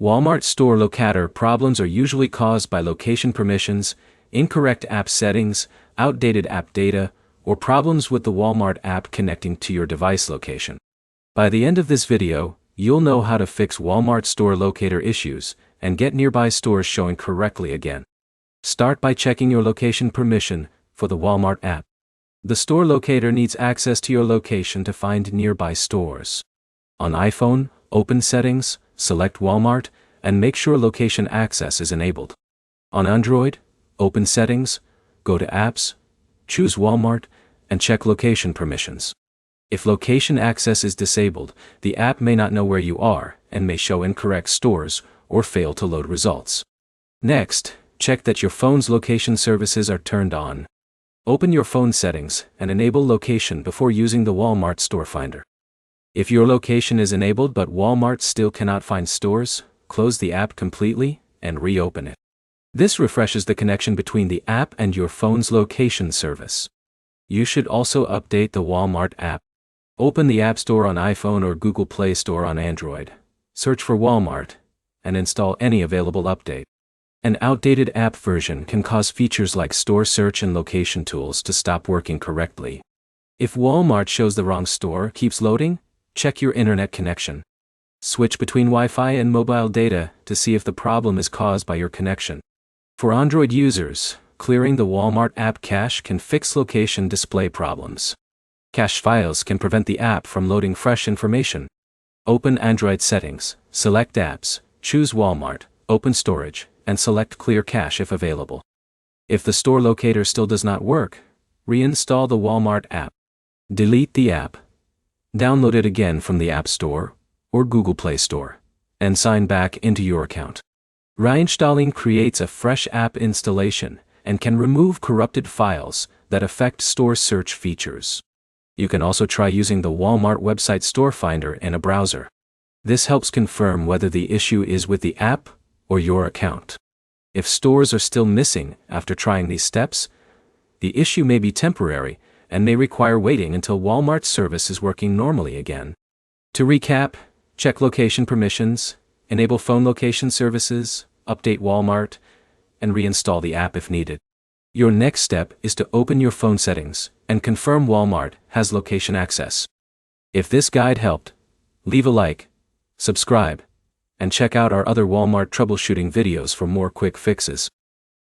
Walmart store locator problems are usually caused by location permissions, incorrect app settings, outdated app data, or problems with the Walmart app connecting to your device location. By the end of this video, you'll know how to fix Walmart store locator issues and get nearby stores showing correctly again. Start by checking your location permission for the Walmart app. The store locator needs access to your location to find nearby stores. On iPhone, open Settings, select Walmart, and make sure location access is enabled. On Android, open Settings, go to Apps, choose Walmart, and check location permissions. If location access is disabled, the app may not know where you are and may show incorrect stores or fail to load results. Next, check that your phone's location services are turned on. Open your phone settings and enable location before using the Walmart Store Finder. If your location is enabled but Walmart still cannot find stores, close the app completely and reopen it. This refreshes the connection between the app and your phone's location service. You should also update the Walmart app. Open the App Store on iPhone or Google Play Store on Android. Search for Walmart and install any available update. An outdated app version can cause features like store search and location tools to stop working correctly. If Walmart shows the wrong store keeps loading, check your internet connection. Switch between Wi-Fi and mobile data to see if the problem is caused by your connection. For Android users, clearing the Walmart app cache can fix location display problems. Cache files can prevent the app from loading fresh information. Open Android settings, select apps, choose Walmart, open storage, and select clear cache if available. If the store locator still does not work, reinstall the Walmart app. Delete the app. Download it again from the App Store or Google Play Store, and sign back into your account. Reinstalling creates a fresh app installation and can remove corrupted files that affect store search features. You can also try using the Walmart website Store Finder in a browser. This helps confirm whether the issue is with the app or your account. If stores are still missing after trying these steps, the issue may be temporary and may require waiting until Walmart's service is working normally again. To recap, check location permissions, enable phone location services, update Walmart, and reinstall the app if needed. Your next step is to open your phone settings and confirm Walmart has location access. If this guide helped, leave a like, subscribe, and check out our other Walmart troubleshooting videos for more quick fixes.